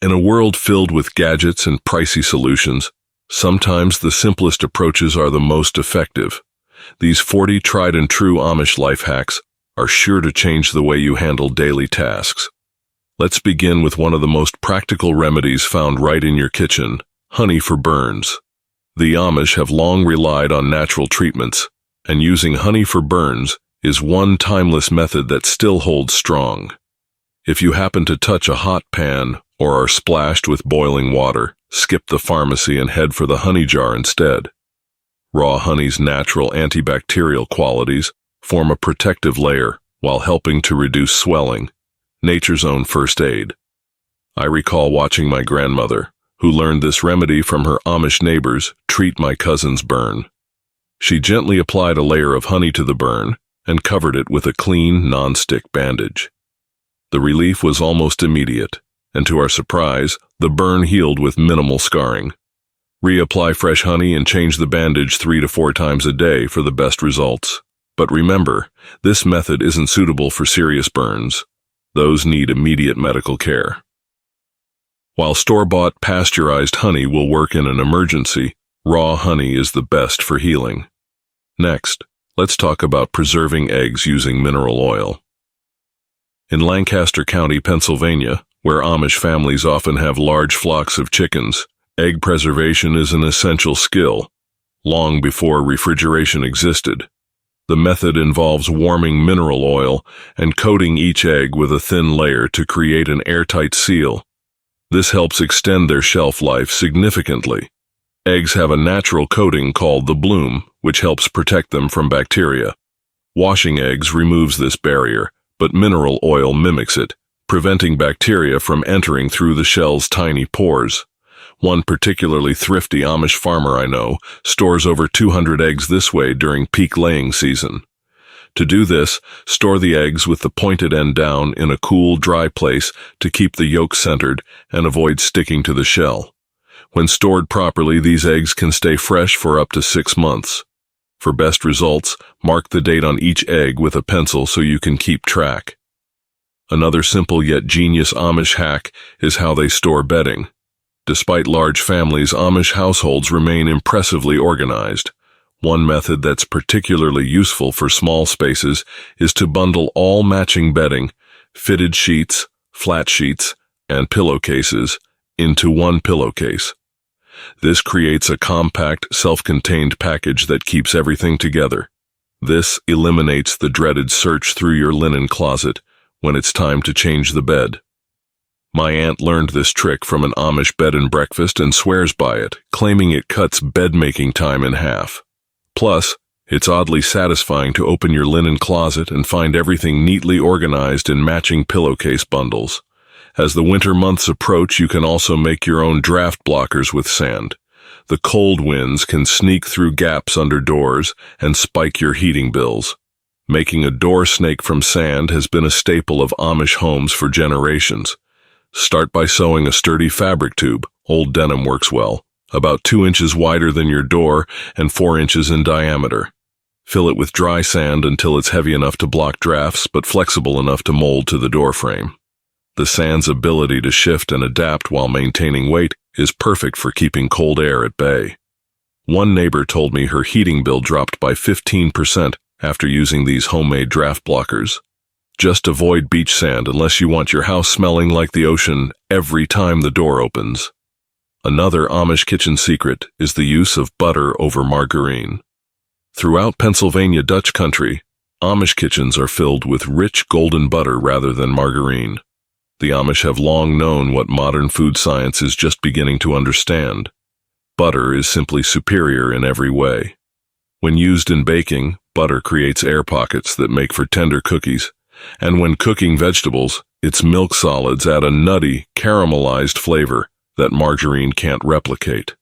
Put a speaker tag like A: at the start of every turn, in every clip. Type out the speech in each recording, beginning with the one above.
A: In a world filled with gadgets and pricey solutions, sometimes the simplest approaches are the most effective. These 40 tried and true Amish life hacks are sure to change the way you handle daily tasks. Let's begin with one of the most practical remedies found right in your kitchen: honey for burns. The Amish have long relied on natural treatments, and using honey for burns is one timeless method that still holds strong. If you happen to touch a hot pan or are splashed with boiling water, skip the pharmacy and head for the honey jar instead. Raw honey's natural antibacterial qualities form a protective layer while helping to reduce swelling, nature's own first aid. I recall watching my grandmother, who learned this remedy from her Amish neighbors, treat my cousin's burn. She gently applied a layer of honey to the burn and covered it with a clean, non-stick bandage. The relief was almost immediate, and to our surprise, the burn healed with minimal scarring. Reapply fresh honey and change the bandage 3 to 4 times a day for the best results. But remember, this method isn't suitable for serious burns. Those need immediate medical care. While store-bought pasteurized honey will work in an emergency, raw honey is the best for healing. Next, let's talk about preserving eggs using mineral oil. In Lancaster County, Pennsylvania, where Amish families often have large flocks of chickens, egg preservation is an essential skill. Long before refrigeration existed, the method involves warming mineral oil and coating each egg with a thin layer to create an airtight seal. This helps extend their shelf life significantly. Eggs have a natural coating called the bloom, which helps protect them from bacteria. Washing eggs removes this barrier, but mineral oil mimics it, preventing bacteria from entering through the shell's tiny pores. One particularly thrifty Amish farmer I know stores over 200 eggs this way during peak laying season. To do this, store the eggs with the pointed end down in a cool, dry place to keep the yolk centered and avoid sticking to the shell. When stored properly, these eggs can stay fresh for up to 6 months. For best results, mark the date on each egg with a pencil so you can keep track. Another simple yet genius Amish hack is how they store bedding. Despite large families, Amish households remain impressively organized. One method that's particularly useful for small spaces is to bundle all matching bedding, fitted sheets, flat sheets, and pillowcases into one pillowcase. This creates a compact, self-contained package that keeps everything together. This eliminates the dreaded search through your linen closet when it's time to change the bed. My aunt learned this trick from an Amish bed and breakfast and swears by it, claiming it cuts bed-making time in half. Plus, it's oddly satisfying to open your linen closet and find everything neatly organized in matching pillowcase bundles. As the winter months approach, you can also make your own draft blockers with sand. The cold winds can sneak through gaps under doors and spike your heating bills. Making a door snake from sand has been a staple of Amish homes for generations. Start by sewing a sturdy fabric tube, old denim works well, about 2 inches wider than your door and 4 inches in diameter. Fill it with dry sand until it's heavy enough to block drafts but flexible enough to mold to the door frame. The sand's ability to shift and adapt while maintaining weight is perfect for keeping cold air at bay. One neighbor told me her heating bill dropped by 15% after using these homemade draft blockers. Just avoid beach sand unless you want your house smelling like the ocean every time the door opens. Another Amish kitchen secret is the use of butter over margarine. Throughout Pennsylvania Dutch country, Amish kitchens are filled with rich golden butter rather than margarine. The Amish have long known what modern food science is just beginning to understand. Butter is simply superior in every way. When used in baking, butter creates air pockets that make for tender cookies, and when cooking vegetables, its milk solids add a nutty, caramelized flavor that margarine can't replicate.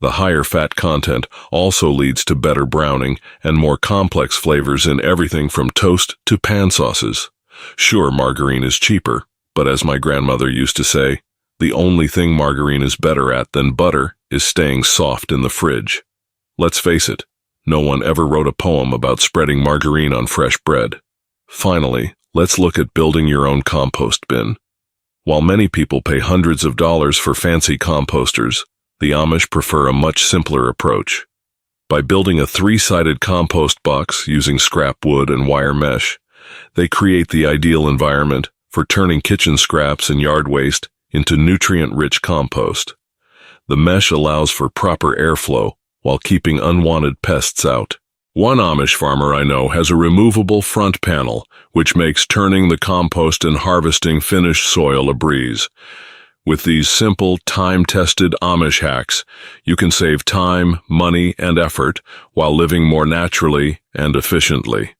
A: The higher fat content also leads to better browning and more complex flavors in everything from toast to pan sauces. Sure, margarine is cheaper, but as my grandmother used to say, the only thing margarine is better at than butter is staying soft in the fridge. Let's face it, no one ever wrote a poem about spreading margarine on fresh bread. Finally, let's look at building your own compost bin. While many people pay hundreds of dollars for fancy composters, the Amish prefer a much simpler approach. By building a three-sided compost box using scrap wood and wire mesh, they create the ideal environment for turning kitchen scraps and yard waste into nutrient-rich compost. The mesh allows for proper airflow while keeping unwanted pests out. One Amish farmer I know has a removable front panel, which makes turning the compost and harvesting finished soil a breeze. With these simple, time-tested Amish hacks, you can save time, money, and effort while living more naturally and efficiently.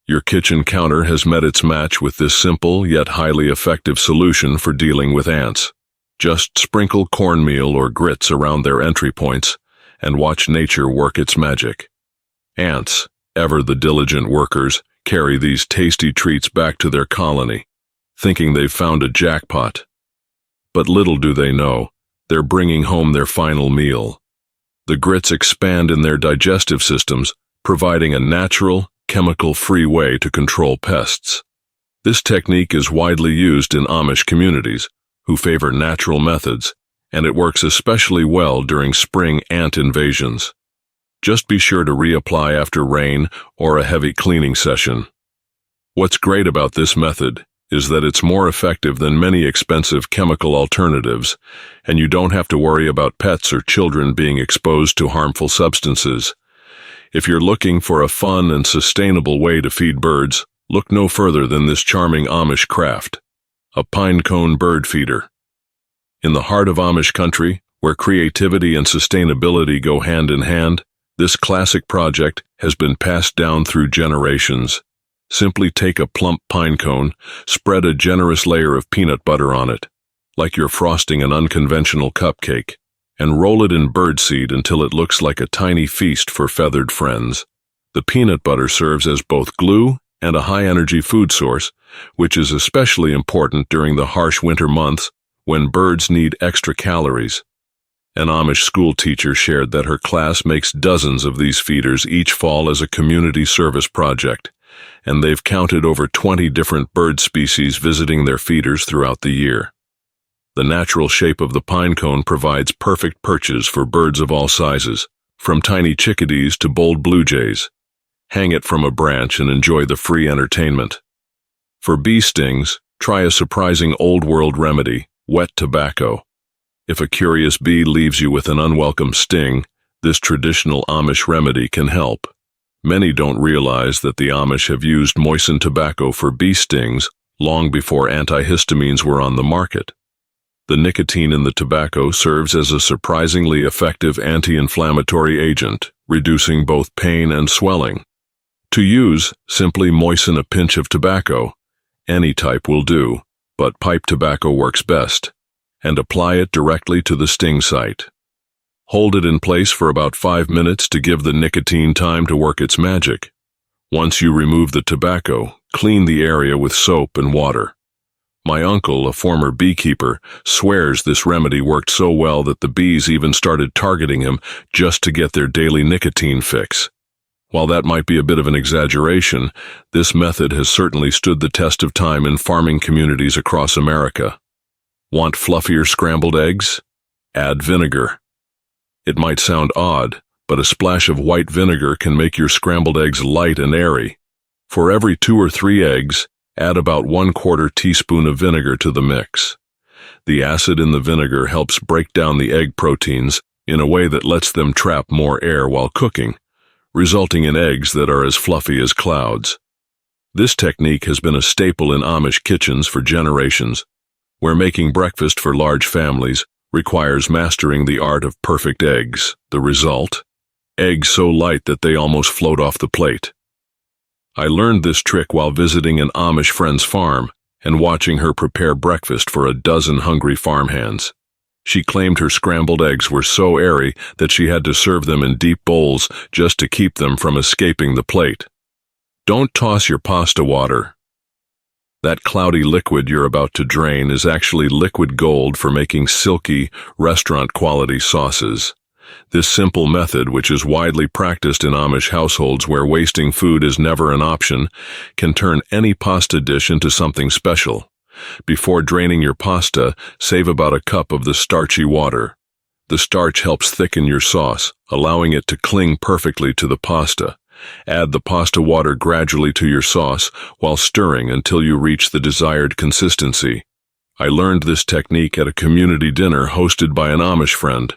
A: Your kitchen counter has met its match with this simple yet highly effective solution for dealing with ants. Just sprinkle cornmeal or grits around their entry points and watch nature work its magic. Ants, ever the diligent workers, carry these tasty treats back to their colony, thinking they've found a jackpot. But little do they know, they're bringing home their final meal. The grits expand in their digestive systems, providing a natural, chemical-free way to control pests. This technique is widely used in Amish communities, who favor natural methods, and it works especially well during spring ant invasions. Just be sure to reapply after rain or a heavy cleaning session. What's great about this method is that it's more effective than many expensive chemical alternatives, and you don't have to worry about pets or children being exposed to harmful substances. If you're looking for a fun and sustainable way to feed birds, look no further than this charming Amish craft, a pine cone bird feeder. In the heart of Amish country, where creativity and sustainability go hand in hand, this classic project has been passed down through generations. Simply take a plump pine cone, spread a generous layer of peanut butter on it, like you're frosting an unconventional cupcake, and roll it in birdseed until it looks like a tiny feast for feathered friends. The peanut butter serves as both glue and a high-energy food source, which is especially important during the harsh winter months when birds need extra calories. An Amish school teacher shared that her class makes dozens of these feeders each fall as a community service project, and they've counted over 20 different bird species visiting their feeders throughout the year. The natural shape of the pine cone provides perfect perches for birds of all sizes, from tiny chickadees to bold blue jays. Hang it from a branch and enjoy the free entertainment. For bee stings, try a surprising old-world remedy, wet tobacco. If a curious bee leaves you with an unwelcome sting, this traditional Amish remedy can help. Many don't realize that the Amish have used moistened tobacco for bee stings long before antihistamines were on the market. The nicotine in the tobacco serves as a surprisingly effective anti-inflammatory agent, reducing both pain and swelling. To use, simply moisten a pinch of tobacco. Any type will do, but pipe tobacco works best, and apply it directly to the sting site. Hold it in place for about 5 minutes to give the nicotine time to work its magic. Once you remove the tobacco, clean the area with soap and water. My uncle, a former beekeeper, swears this remedy worked so well that the bees even started targeting him just to get their daily nicotine fix. While that might be a bit of an exaggeration, this method has certainly stood the test of time in farming communities across America. Want fluffier scrambled eggs? Add vinegar. It might sound odd, but a splash of white vinegar can make your scrambled eggs light and airy. For every 2 or 3 eggs, add about 1/4 teaspoon of vinegar to the mix. The acid in the vinegar helps break down the egg proteins in a way that lets them trap more air while cooking, resulting in eggs that are as fluffy as clouds. This technique has been a staple in Amish kitchens for generations, where making breakfast for large families requires mastering the art of perfect eggs. The result? Eggs so light that they almost float off the plate. I learned this trick while visiting an Amish friend's farm and watching her prepare breakfast for a dozen hungry farmhands. She claimed her scrambled eggs were so airy that she had to serve them in deep bowls just to keep them from escaping the plate. Don't toss your pasta water. That cloudy liquid you're about to drain is actually liquid gold for making silky, restaurant-quality sauces. This simple method, which is widely practiced in Amish households where wasting food is never an option, can turn any pasta dish into something special. Before draining your pasta, save about a cup of the starchy water. The starch helps thicken your sauce, allowing it to cling perfectly to the pasta. Add the pasta water gradually to your sauce while stirring until you reach the desired consistency. I learned this technique at a community dinner hosted by an Amish friend,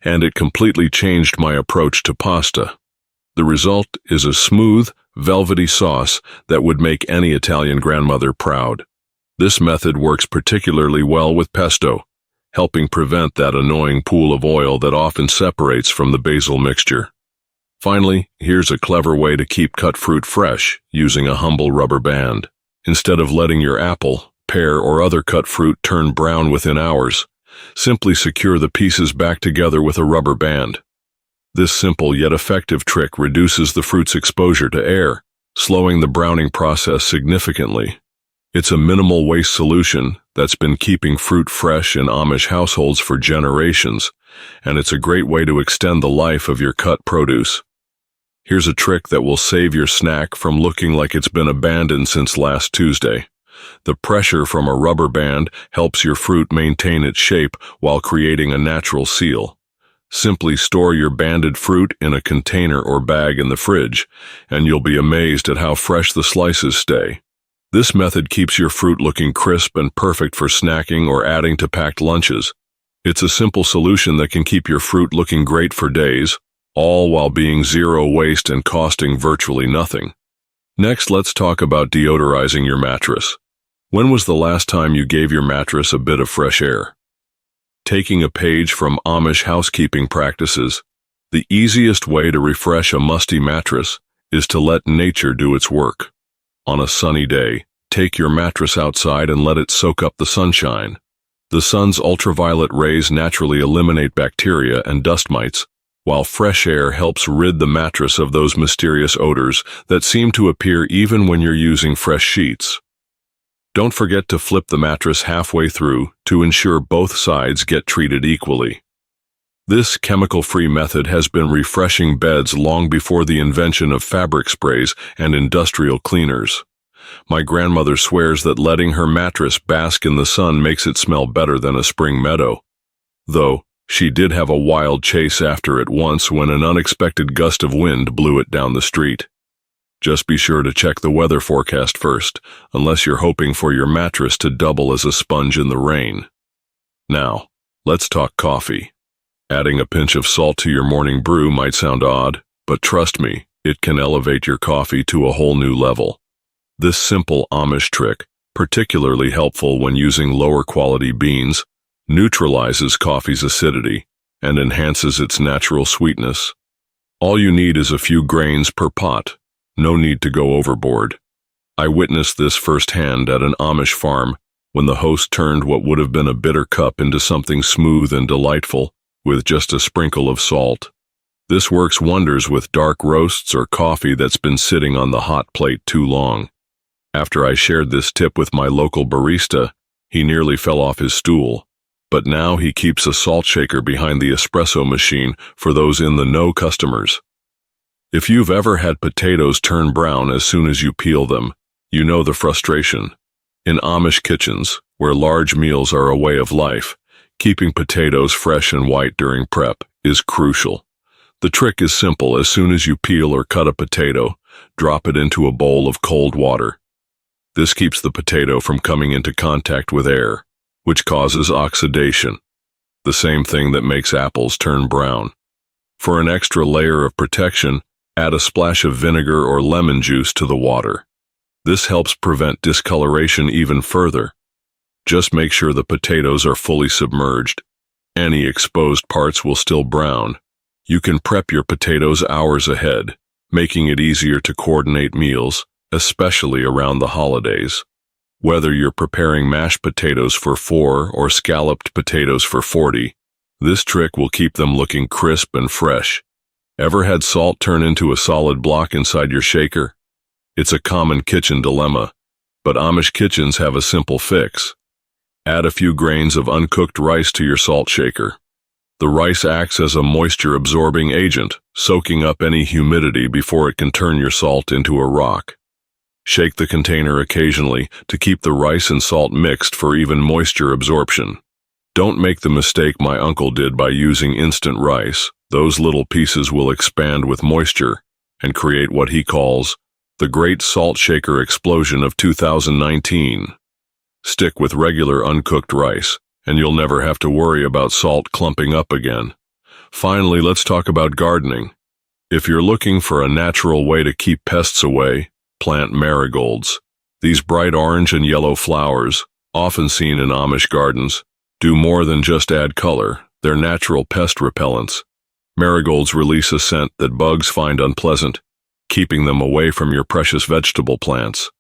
A: and it completely changed my approach to pasta. The result is a smooth, velvety sauce that would make any Italian grandmother proud. This method works particularly well with pesto, helping prevent that annoying pool of oil that often separates from the basil mixture. Finally, here's a clever way to keep cut fruit fresh using a humble rubber band. Instead of letting your apple, pear, or other cut fruit turn brown within hours, simply secure the pieces back together with a rubber band. This simple yet effective trick reduces the fruit's exposure to air, slowing the browning process significantly. It's a minimal waste solution that's been keeping fruit fresh in Amish households for generations, and it's a great way to extend the life of your cut produce. Here's a trick that will save your snack from looking like it's been abandoned since last Tuesday. The pressure from a rubber band helps your fruit maintain its shape while creating a natural seal. Simply store your banded fruit in a container or bag in the fridge, and you'll be amazed at how fresh the slices stay. This method keeps your fruit looking crisp and perfect for snacking or adding to packed lunches. It's a simple solution that can keep your fruit looking great for days, all while being zero waste and costing virtually nothing. Next, let's talk about deodorizing your mattress. When was the last time you gave your mattress a bit of fresh air? Taking a page from Amish housekeeping practices, the easiest way to refresh a musty mattress is to let nature do its work. On a sunny day, take your mattress outside and let it soak up the sunshine. The sun's ultraviolet rays naturally eliminate bacteria and dust mites, while fresh air helps rid the mattress of those mysterious odors that seem to appear even when you're using fresh sheets. Don't forget to flip the mattress halfway through to ensure both sides get treated equally. This chemical-free method has been refreshing beds long before the invention of fabric sprays and industrial cleaners. My grandmother swears that letting her mattress bask in the sun makes it smell better than a spring meadow. Though, she did have a wild chase after it once when an unexpected gust of wind blew it down the street. Just be sure to check the weather forecast first, unless you're hoping for your mattress to double as a sponge in the rain. Now, let's talk coffee. Adding a pinch of salt to your morning brew might sound odd, but trust me, it can elevate your coffee to a whole new level. This simple Amish trick, particularly helpful when using lower quality beans, neutralizes coffee's acidity and enhances its natural sweetness. All you need is a few grains per pot. No need to go overboard. I witnessed this firsthand at an Amish farm when the host turned what would have been a bitter cup into something smooth and delightful with just a sprinkle of salt. This works wonders with dark roasts or coffee that's been sitting on the hot plate too long. After I shared this tip with my local barista, he nearly fell off his stool. But now he keeps a salt shaker behind the espresso machine for those in-the-know customers. If you've ever had potatoes turn brown as soon as you peel them, you know the frustration. In Amish kitchens, where large meals are a way of life, keeping potatoes fresh and white during prep is crucial. The trick is simple. As soon as you peel or cut a potato, drop it into a bowl of cold water. This keeps the potato from coming into contact with air, which causes oxidation, the same thing that makes apples turn brown. For an extra layer of protection, add a splash of vinegar or lemon juice to the water. This helps prevent discoloration even further. Just make sure the potatoes are fully submerged. Any exposed parts will still brown. You can prep your potatoes hours ahead, making it easier to coordinate meals, especially around the holidays. Whether you're preparing mashed potatoes for 4 or scalloped potatoes for 40, this trick will keep them looking crisp and fresh. Ever had salt turn into a solid block inside your shaker? It's a common kitchen dilemma, but Amish kitchens have a simple fix. Add a few grains of uncooked rice to your salt shaker. The rice acts as a moisture-absorbing agent, soaking up any humidity before it can turn your salt into a rock. Shake the container occasionally to keep the rice and salt mixed for even moisture absorption. Don't make the mistake my uncle did by using instant rice. Those little pieces will expand with moisture and create what he calls the Great Salt Shaker Explosion of 2019. Stick with regular uncooked rice, and you'll never have to worry about salt clumping up again. Finally, let's talk about gardening. If you're looking for a natural way to keep pests away, plant marigolds. These bright orange and yellow flowers, often seen in Amish gardens, do more than just add color. They're natural pest repellents. Marigolds release a scent that bugs find unpleasant, keeping them away from your precious vegetable plants.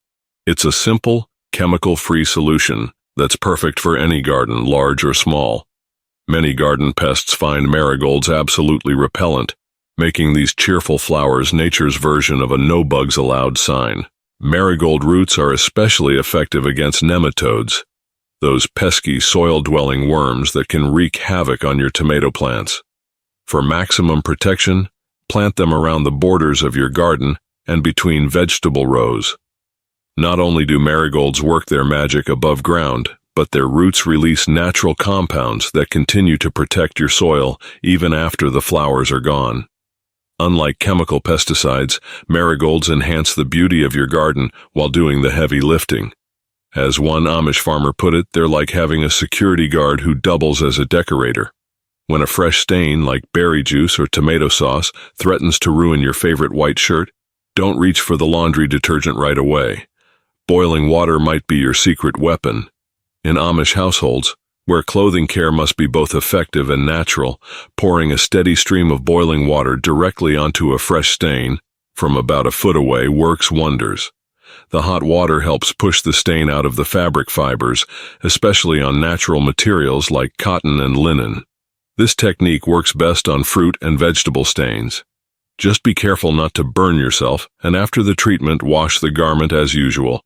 A: It's a simple, chemical-free solution that's perfect for any garden, large or small. Many garden pests find marigolds absolutely repellent, making these cheerful flowers nature's version of a no bugs allowed sign. Marigold roots are especially effective against nematodes, those pesky soil-dwelling worms that can wreak havoc on your tomato plants. For maximum protection, plant them around the borders of your garden and between vegetable rows. Not only do marigolds work their magic above ground, but their roots release natural compounds that continue to protect your soil even after the flowers are gone. Unlike chemical pesticides, marigolds enhance the beauty of your garden while doing the heavy lifting. As one Amish farmer put it, they're like having a security guard who doubles as a decorator. When a fresh stain like berry juice or tomato sauce threatens to ruin your favorite white shirt, don't reach for the laundry detergent right away. Boiling water might be your secret weapon. In Amish households, where clothing care must be both effective and natural, pouring a steady stream of boiling water directly onto a fresh stain from about a foot away works wonders. The hot water helps push the stain out of the fabric fibers, especially on natural materials like cotton and linen. This technique works best on fruit and vegetable stains. Just be careful not to burn yourself, and after the treatment, wash the garment as usual.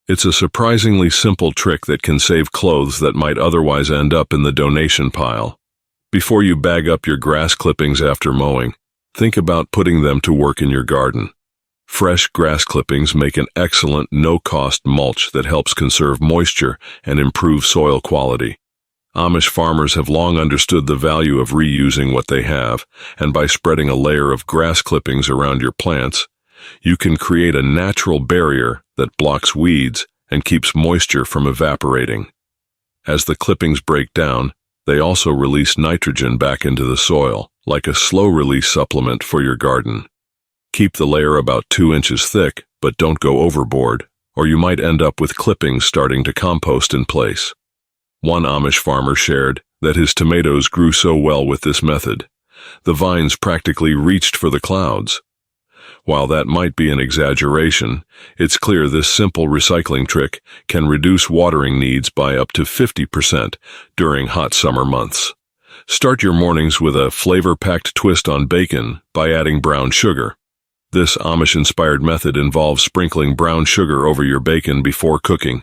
A: It's a surprisingly simple trick that can save clothes that might otherwise end up in the donation pile. Before you bag up your grass clippings after mowing, think about putting them to work in your garden. Fresh grass clippings make an excellent no-cost mulch that helps conserve moisture and improve soil quality. Amish farmers have long understood the value of reusing what they have, and by spreading a layer of grass clippings around your plants, you can create a natural barrier that blocks weeds and keeps moisture from evaporating. As the clippings break down, they also release nitrogen back into the soil, like a slow-release supplement for your garden. Keep the layer about 2 inches thick, but don't go overboard, or you might end up with clippings starting to compost in place. One Amish farmer shared that his tomatoes grew so well with this method. The vines practically reached for the clouds. While that might be an exaggeration, it's clear this simple recycling trick can reduce watering needs by up to 50% during hot summer months. Start your mornings with a flavor-packed twist on bacon by adding brown sugar. This Amish-inspired method involves sprinkling brown sugar over your bacon before cooking,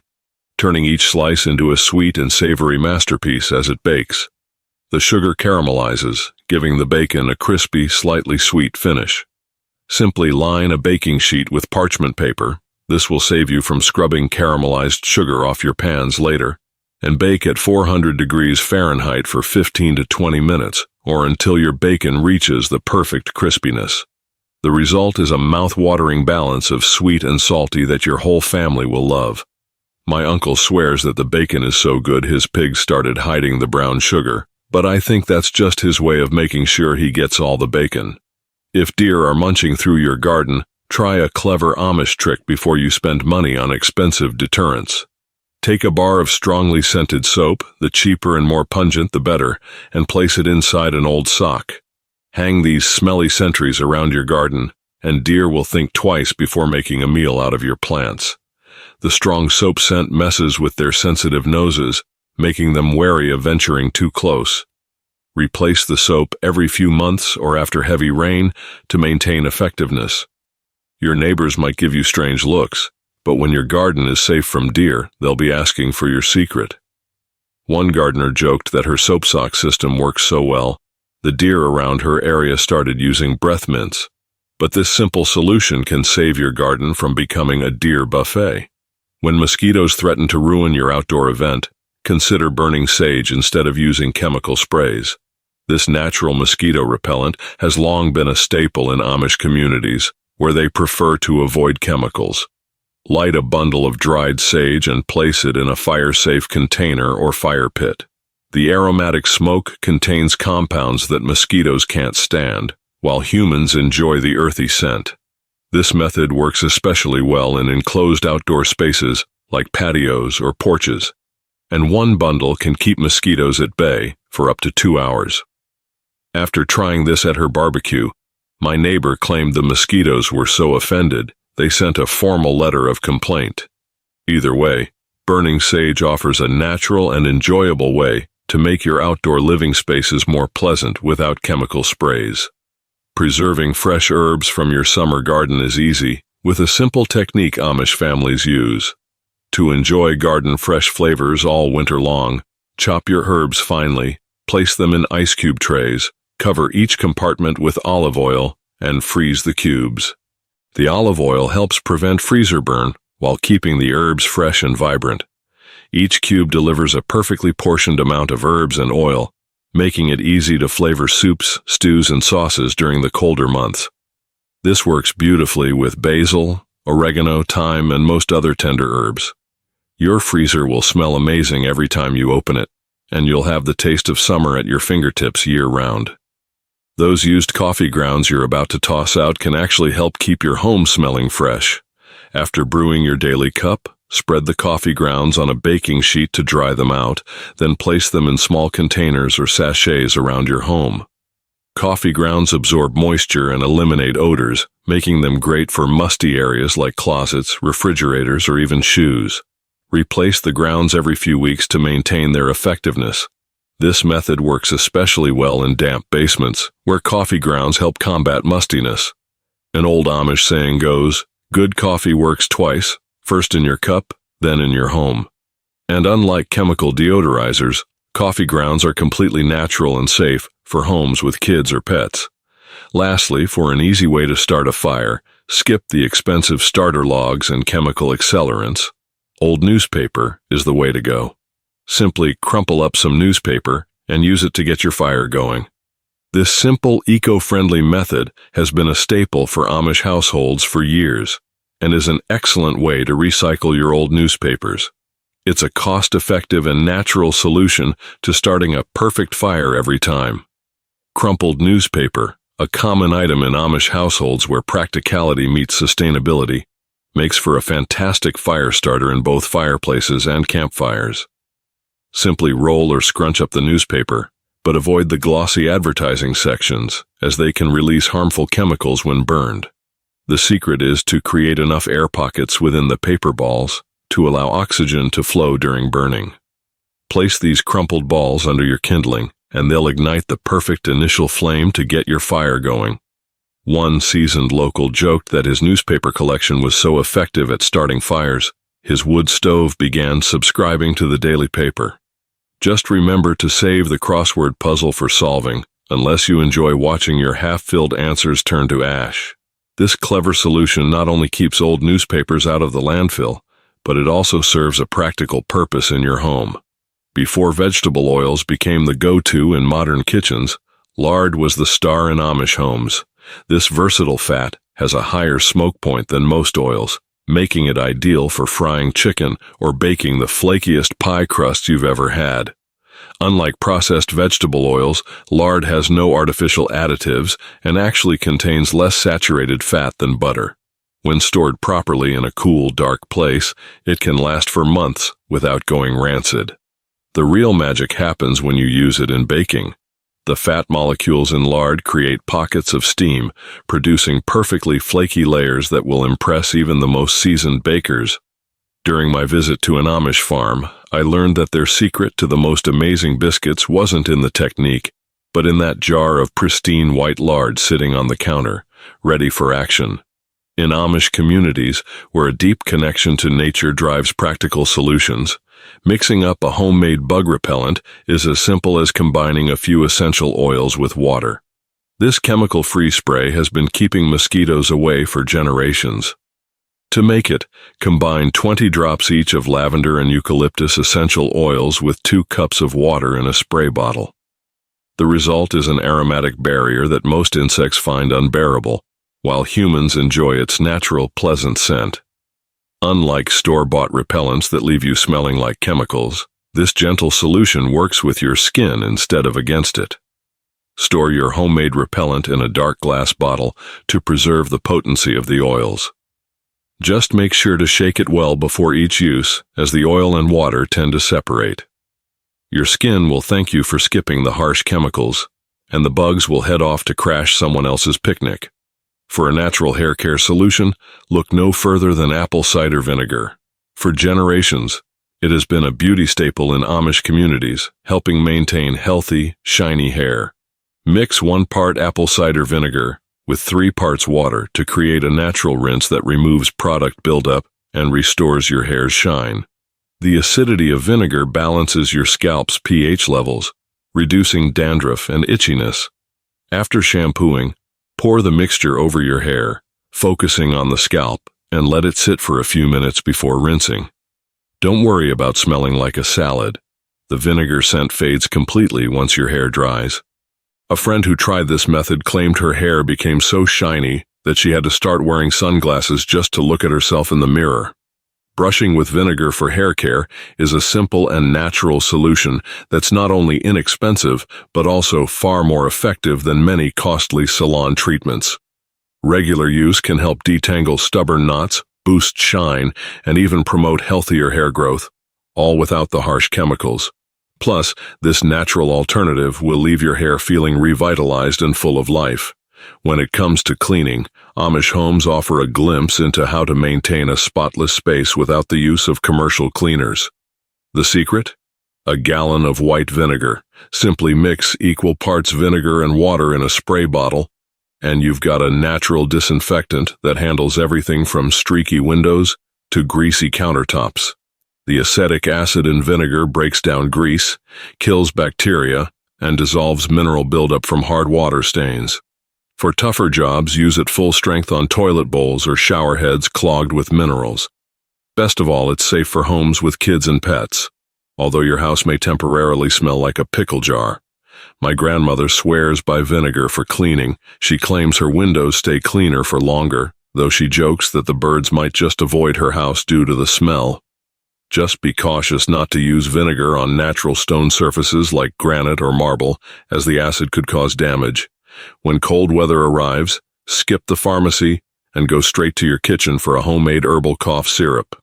A: turning each slice into a sweet and savory masterpiece as it bakes. The sugar caramelizes, giving the bacon a crispy, slightly sweet finish. Simply line a baking sheet with parchment paper. This will save you from scrubbing caramelized sugar off your pans later, and bake at 400 degrees Fahrenheit for 15 to 20 minutes, or until your bacon reaches the perfect crispiness. The result is a mouth-watering balance of sweet and salty that your whole family will love. My uncle swears that the bacon is so good his pigs started hiding the brown sugar, but I think that's just his way of making sure he gets all the bacon. If deer are munching through your garden, try a clever Amish trick before you spend money on expensive deterrents. Take a bar of strongly scented soap, the cheaper and more pungent the better, and place it inside an old sock. Hang these smelly sentries around your garden, and deer will think twice before making a meal out of your plants. The strong soap scent messes with their sensitive noses, making them wary of venturing too close. Replace the soap every few months or after heavy rain to maintain effectiveness. Your neighbors might give you strange looks, but when your garden is safe from deer, they'll be asking for your secret. One gardener joked that her soap sock system works so well, the deer around her area started using breath mints. But this simple solution can save your garden from becoming a deer buffet. When mosquitoes threaten to ruin your outdoor event, consider burning sage instead of using chemical sprays. This natural mosquito repellent has long been a staple in Amish communities, where they prefer to avoid chemicals. Light a bundle of dried sage and place it in a fire-safe container or fire pit. The aromatic smoke contains compounds that mosquitoes can't stand, while humans enjoy the earthy scent. This method works especially well in enclosed outdoor spaces like patios or porches, and one bundle can keep mosquitoes at bay for up to 2 hours. After trying this at her barbecue, my neighbor claimed the mosquitoes were so offended they sent a formal letter of complaint. Either way, burning sage offers a natural and enjoyable way to make your outdoor living spaces more pleasant without chemical sprays. Preserving fresh herbs from your summer garden is easy with a simple technique Amish families use. To enjoy garden fresh flavors all winter long, chop your herbs finely, place them in ice cube trays, cover each compartment with olive oil, and freeze the cubes. The olive oil helps prevent freezer burn while keeping the herbs fresh and vibrant. Each cube delivers a perfectly portioned amount of herbs and oil, making it easy to flavor soups, stews, and sauces during the colder months. This works beautifully with basil, oregano, thyme, and most other tender herbs. Your freezer will smell amazing every time you open it, and you'll have the taste of summer at your fingertips year-round. Those used coffee grounds you're about to toss out can actually help keep your home smelling fresh. After brewing your daily cup, spread the coffee grounds on a baking sheet to dry them out, then place them in small containers or sachets around your home. Coffee grounds absorb moisture and eliminate odors, making them great for musty areas like closets, refrigerators, or even shoes. Replace the grounds every few weeks to maintain their effectiveness. This method works especially well in damp basements, where coffee grounds help combat mustiness. An old Amish saying goes, "Good coffee works twice, first in your cup, then in your home." And unlike chemical deodorizers, coffee grounds are completely natural and safe for homes with kids or pets. Lastly, for an easy way to start a fire, skip the expensive starter logs and chemical accelerants. Old newspaper is the way to go. Simply crumple up some newspaper and use it to get your fire going. This simple, eco-friendly method has been a staple for Amish households for years and is an excellent way to recycle your old newspapers. It's a cost-effective and natural solution to starting a perfect fire every time. Crumpled newspaper, a common item in Amish households where practicality meets sustainability, makes for a fantastic fire starter in both fireplaces and campfires. Simply roll or scrunch up the newspaper, but avoid the glossy advertising sections, as they can release harmful chemicals when burned. The secret is to create enough air pockets within the paper balls to allow oxygen to flow during burning. Place these crumpled balls under your kindling, and they'll ignite the perfect initial flame to get your fire going. One seasoned local joked that his newspaper collection was so effective at starting fires, his wood stove began subscribing to the daily paper. Just remember to save the crossword puzzle for solving, unless you enjoy watching your half-filled answers turn to ash. This clever solution not only keeps old newspapers out of the landfill, but it also serves a practical purpose in your home. Before vegetable oils became the go-to in modern kitchens, lard was the star in Amish homes. This versatile fat has a higher smoke point than most oils, making it ideal for frying chicken or baking the flakiest pie crust you've ever had. Unlike processed vegetable oils, lard has no artificial additives and actually contains less saturated fat than butter. When stored properly in a cool, dark place, it can last for months without going rancid. The real magic happens when you use it in baking. The fat molecules in lard create pockets of steam, producing perfectly flaky layers that will impress even the most seasoned bakers. During my visit to an Amish farm, I learned that their secret to the most amazing biscuits wasn't in the technique, but in that jar of pristine white lard sitting on the counter, ready for action. In Amish communities, where a deep connection to nature drives practical solutions, mixing up a homemade bug repellent is as simple as combining a few essential oils with water. This chemical-free spray has been keeping mosquitoes away for generations. To make it, combine 20 drops each of lavender and eucalyptus essential oils with 2 cups of water in a spray bottle. The result is an aromatic barrier that most insects find unbearable, while humans enjoy its natural, pleasant scent. Unlike store-bought repellents that leave you smelling like chemicals, this gentle solution works with your skin instead of against it. Store your homemade repellent in a dark glass bottle to preserve the potency of the oils. Just make sure to shake it well before each use, as the oil and water tend to separate. Your skin will thank you for skipping the harsh chemicals, and the bugs will head off to crash someone else's picnic. For a natural hair care solution, look no further than apple cider vinegar. For generations, it has been a beauty staple in Amish communities, helping maintain healthy, shiny hair. Mix 1 part apple cider vinegar with 3 parts water to create a natural rinse that removes product buildup and restores your hair's shine. The acidity of vinegar balances your scalp's pH levels, reducing dandruff and itchiness. After shampooing, pour the mixture over your hair, focusing on the scalp, and let it sit for a few minutes before rinsing. Don't worry about smelling like a salad. The vinegar scent fades completely once your hair dries. A friend who tried this method claimed her hair became so shiny that she had to start wearing sunglasses just to look at herself in the mirror. Brushing with vinegar for hair care is a simple and natural solution that's not only inexpensive, but also far more effective than many costly salon treatments. Regular use can help detangle stubborn knots, boost shine, and even promote healthier hair growth, all without the harsh chemicals. Plus, this natural alternative will leave your hair feeling revitalized and full of life. When it comes to cleaning, Amish homes offer a glimpse into how to maintain a spotless space without the use of commercial cleaners. The secret? A gallon of white vinegar. Simply mix equal parts vinegar and water in a spray bottle, and you've got a natural disinfectant that handles everything from streaky windows to greasy countertops. The acetic acid in vinegar breaks down grease, kills bacteria, and dissolves mineral buildup from hard water stains. For tougher jobs, use it full strength on toilet bowls or shower heads clogged with minerals. Best of all, it's safe for homes with kids and pets, although your house may temporarily smell like a pickle jar. My grandmother swears by vinegar for cleaning. She claims her windows stay cleaner for longer, though she jokes that the birds might just avoid her house due to the smell. Just be cautious not to use vinegar on natural stone surfaces like granite or marble, as the acid could cause damage. When cold weather arrives, skip the pharmacy and go straight to your kitchen for a homemade herbal cough syrup.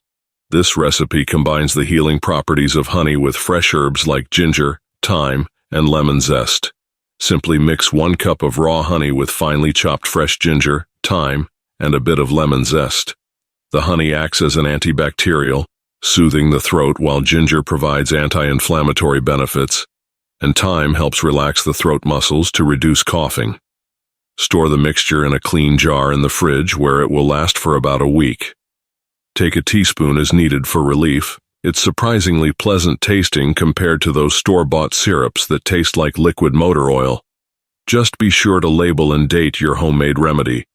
A: This recipe combines the healing properties of honey with fresh herbs like ginger, thyme, and lemon zest. Simply mix 1 cup of raw honey with finely chopped fresh ginger, thyme, and a bit of lemon zest. The honey acts as an antibacterial, soothing the throat, while ginger provides anti-inflammatory benefits, and thyme helps relax the throat muscles to reduce coughing. Store the mixture in a clean jar in the fridge where it will last for about a week. Take a teaspoon as needed for relief. It's surprisingly pleasant tasting compared to those store-bought syrups that taste like liquid motor oil. Just be sure to label and date your homemade remedy,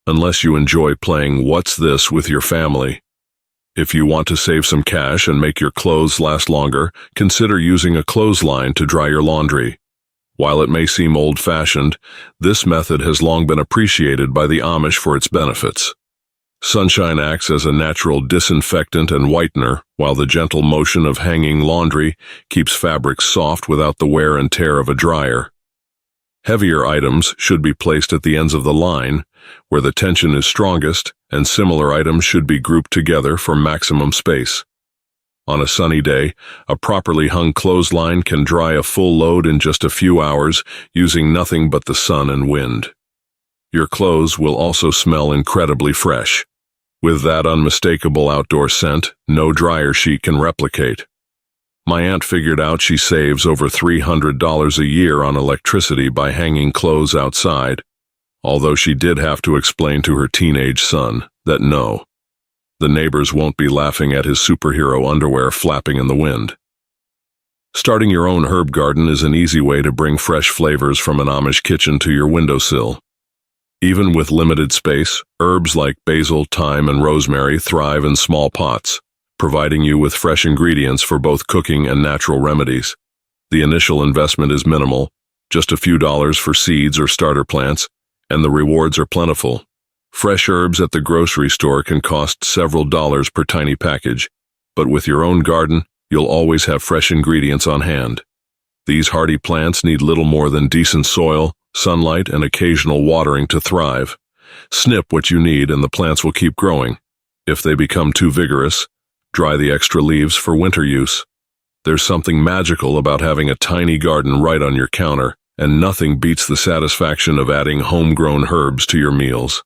A: unless you enjoy playing What's This with your family. If you want to save some cash and make your clothes last longer, consider using a clothesline to dry your laundry. While it may seem old-fashioned, this method has long been appreciated by the Amish for its benefits. Sunshine acts as a natural disinfectant and whitener, while the gentle motion of hanging laundry keeps fabrics soft without the wear and tear of a dryer. Heavier items should be placed at the ends of the line, where the tension is strongest, and similar items should be grouped together for maximum space. On a sunny day, a properly hung clothesline can dry a full load in just a few hours using nothing but the sun and wind. Your clothes will also smell incredibly fresh. With that unmistakable outdoor scent, no dryer sheet can replicate. My aunt figured out she saves over $300 a year on electricity by hanging clothes outside, although she did have to explain to her teenage son that no, the neighbors won't be laughing at his superhero underwear flapping in the wind. Starting your own herb garden is an easy way to bring fresh flavors from an Amish kitchen to your windowsill. Even with limited space, herbs like basil, thyme, and rosemary thrive in small pots, providing you with fresh ingredients for both cooking and natural remedies. The initial investment is minimal, just a few dollars for seeds or starter plants, and the rewards are plentiful. Fresh herbs at the grocery store can cost several dollars per tiny package, but with your own garden, you'll always have fresh ingredients on hand. These hardy plants need little more than decent soil, sunlight, and occasional watering to thrive. Snip what you need and the plants will keep growing. If they become too vigorous, dry the extra leaves for winter use. There's something magical about having a tiny garden right on your counter, and nothing beats the satisfaction of adding homegrown herbs to your meals.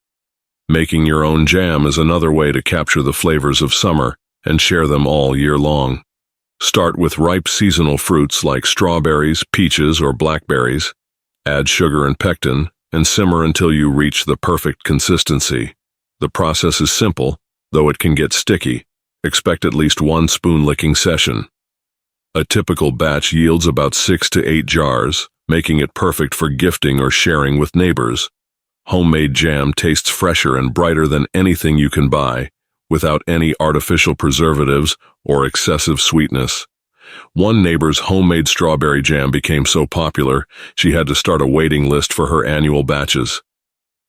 A: Making your own jam is another way to capture the flavors of summer and share them all year long. Start with ripe seasonal fruits like strawberries, peaches, or blackberries. Add sugar and pectin, and simmer until you reach the perfect consistency. The process is simple, though it can get sticky. Expect at least 1 spoon-licking session. A typical batch yields about 6 to 8 jars, making it perfect for gifting or sharing with neighbors. Homemade jam tastes fresher and brighter than anything you can buy, without any artificial preservatives or excessive sweetness. One neighbor's homemade strawberry jam became so popular, she had to start a waiting list for her annual batches.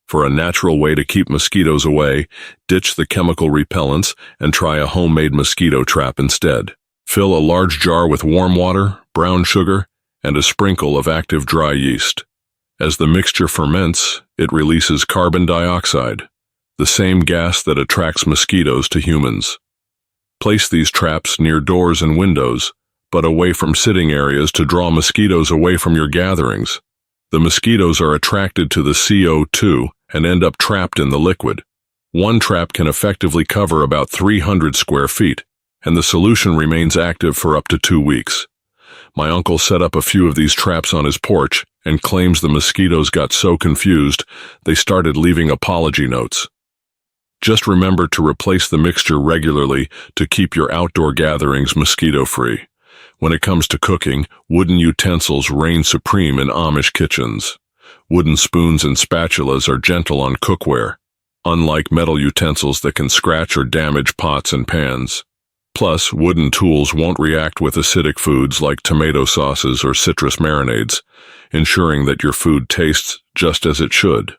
A: For a natural way to keep mosquitoes away, ditch the chemical repellents and try a homemade mosquito trap instead. Fill a large jar with warm water, brown sugar, and a sprinkle of active dry yeast. As the mixture ferments, it releases carbon dioxide, the same gas that attracts mosquitoes to humans. Place these traps near doors and windows, but away from sitting areas to draw mosquitoes away from your gatherings. The mosquitoes are attracted to the CO2 and end up trapped in the liquid. One trap can effectively cover about 300 square feet, and the solution remains active for up to 2 weeks. My uncle set up a few of these traps on his porch and claims the mosquitoes got so confused they started leaving apology notes. Just remember to replace the mixture regularly to keep your outdoor gatherings mosquito-free. When it comes to cooking, wooden utensils reign supreme in Amish kitchens. Wooden spoons and spatulas are gentle on cookware, unlike metal utensils that can scratch or damage pots and pans. Plus, wooden tools won't react with acidic foods like tomato sauces or citrus marinades, ensuring that your food tastes just as it should.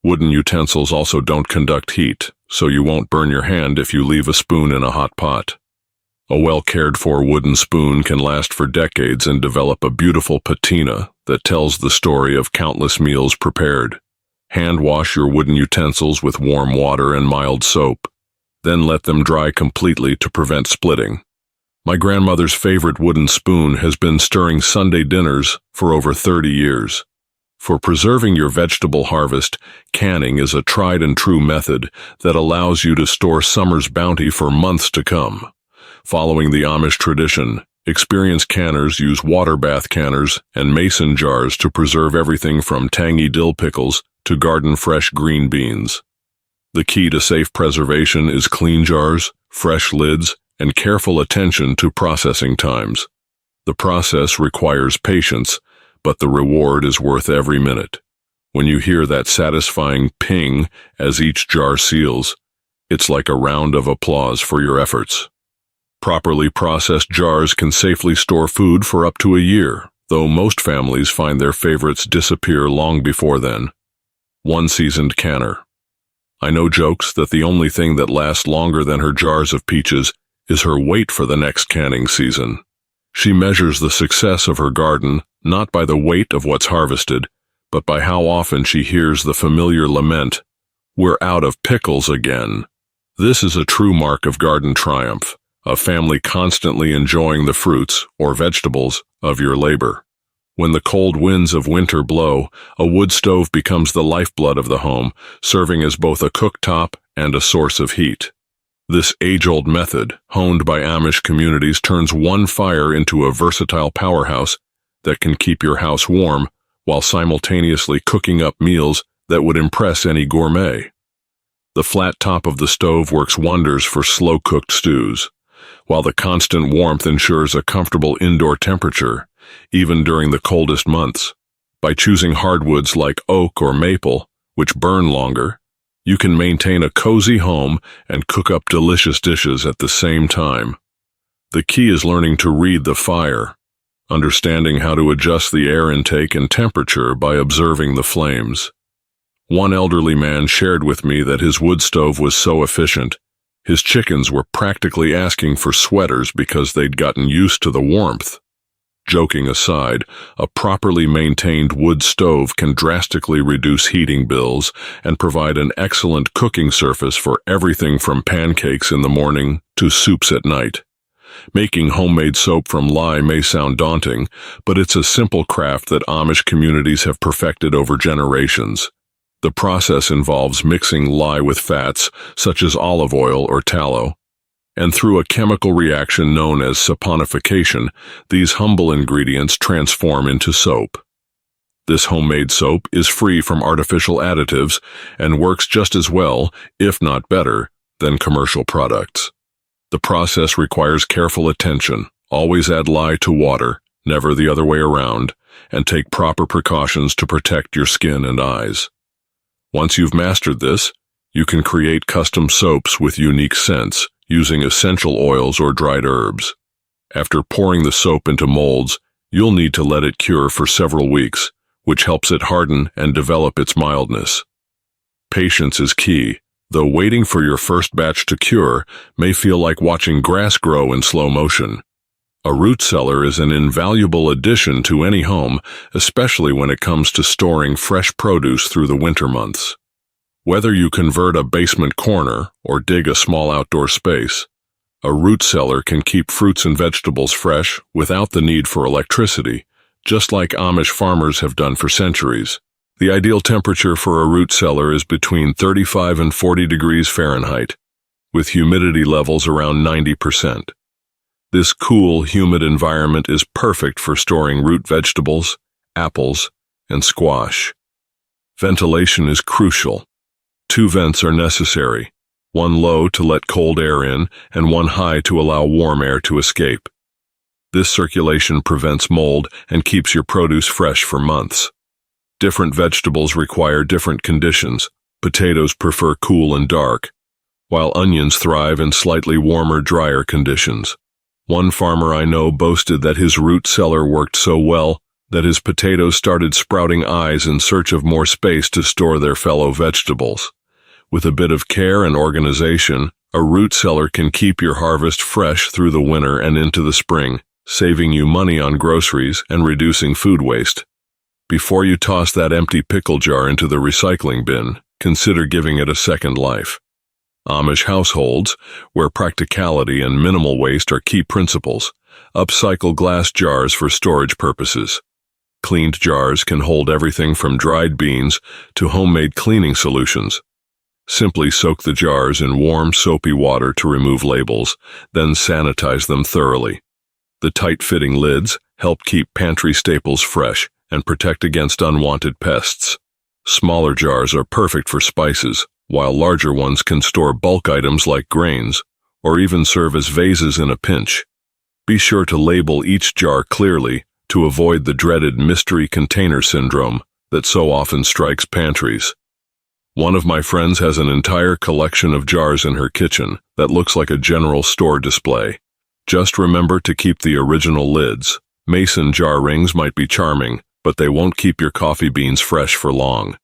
A: Wooden utensils also don't conduct heat, so you won't burn your hand if you leave a spoon in a hot pot. A well-cared-for wooden spoon can last for decades and develop a beautiful patina that tells the story of countless meals prepared. Hand wash your wooden utensils with warm water and mild soap. Then let them dry completely to prevent splitting. My grandmother's favorite wooden spoon has been stirring Sunday dinners for over 30 years. For preserving your vegetable harvest, canning is a tried-and-true method that allows you to store summer's bounty for months to come. Following the Amish tradition, experienced canners use water bath canners and mason jars to preserve everything from tangy dill pickles to garden-fresh green beans. The key to safe preservation is clean jars, fresh lids, and careful attention to processing times. The process requires patience, but the reward is worth every minute. When you hear that satisfying ping as each jar seals, it's like a round of applause for your efforts. Properly processed jars can safely store food for up to a year, though most families find their favorites disappear long before then. One seasoned canner. I know jokes that the only thing that lasts longer than her jars of peaches is her wait for the next canning season. She measures the success of her garden not by the weight of what's harvested, but by how often she hears the familiar lament, "We're out of pickles again." This is a true mark of garden triumph, a family constantly enjoying the fruits, or vegetables, of your labor. When the cold winds of winter blow, a wood stove becomes the lifeblood of the home, serving as both a cooktop and a source of heat. This age-old method, honed by Amish communities, turns one fire into a versatile powerhouse that can keep your house warm while simultaneously cooking up meals that would impress any gourmet. The flat top of the stove works wonders for slow-cooked stews, while the constant warmth ensures a comfortable indoor temperature, even during the coldest months. By choosing hardwoods like oak or maple, which burn longer, you can maintain a cozy home and cook up delicious dishes at the same time. The key is learning to read the fire, understanding how to adjust the air intake and temperature by observing the flames. One elderly man shared with me that his wood stove was so efficient, his chickens were practically asking for sweaters because they'd gotten used to the warmth. Joking aside, a properly maintained wood stove can drastically reduce heating bills and provide an excellent cooking surface for everything from pancakes in the morning to soups at night. Making homemade soap from lye may sound daunting, but it's a simple craft that Amish communities have perfected over generations. The process involves mixing lye with fats, such as olive oil or tallow, and through a chemical reaction known as saponification, these humble ingredients transform into soap. This homemade soap is free from artificial additives and works just as well, if not better, than commercial products. The process requires careful attention. Always add lye to water, never the other way around, and take proper precautions to protect your skin and eyes. Once you've mastered this, you can create custom soaps with unique scents, using essential oils or dried herbs. After pouring the soap into molds, you'll need to let it cure for several weeks, which helps it harden and develop its mildness. Patience is key, though waiting for your first batch to cure may feel like watching grass grow in slow motion. A root cellar is an invaluable addition to any home, especially when it comes to storing fresh produce through the winter months. Whether you convert a basement corner or dig a small outdoor space, a root cellar can keep fruits and vegetables fresh without the need for electricity, just like Amish farmers have done for centuries. The ideal temperature for a root cellar is between 35 and 40 degrees Fahrenheit, with humidity levels around 90%. This cool, humid environment is perfect for storing root vegetables, apples, and squash. Ventilation is crucial. 2 vents are necessary, one low to let cold air in and one high to allow warm air to escape. This circulation prevents mold and keeps your produce fresh for months. Different vegetables require different conditions. Potatoes prefer cool and dark, while onions thrive in slightly warmer, drier conditions. One farmer I know boasted that his root cellar worked so well that his potatoes started sprouting eyes in search of more space to store their fellow vegetables. With a bit of care and organization, a root cellar can keep your harvest fresh through the winter and into the spring, saving you money on groceries and reducing food waste. Before you toss that empty pickle jar into the recycling bin, consider giving it a second life. Amish households, where practicality and minimal waste are key principles, upcycle glass jars for storage purposes. Cleaned jars can hold everything from dried beans to homemade cleaning solutions. Simply soak the jars in warm, soapy water to remove labels, then sanitize them thoroughly. The tight-fitting lids help keep pantry staples fresh and protect against unwanted pests. Smaller jars are perfect for spices, while larger ones can store bulk items like grains, or even serve as vases in a pinch. Be sure to label each jar clearly to avoid the dreaded mystery container syndrome that so often strikes pantries. One of my friends has an entire collection of jars in her kitchen that looks like a general store display. Just remember to keep the original lids. Mason jar rings might be charming, but they won't keep your coffee beans fresh for long.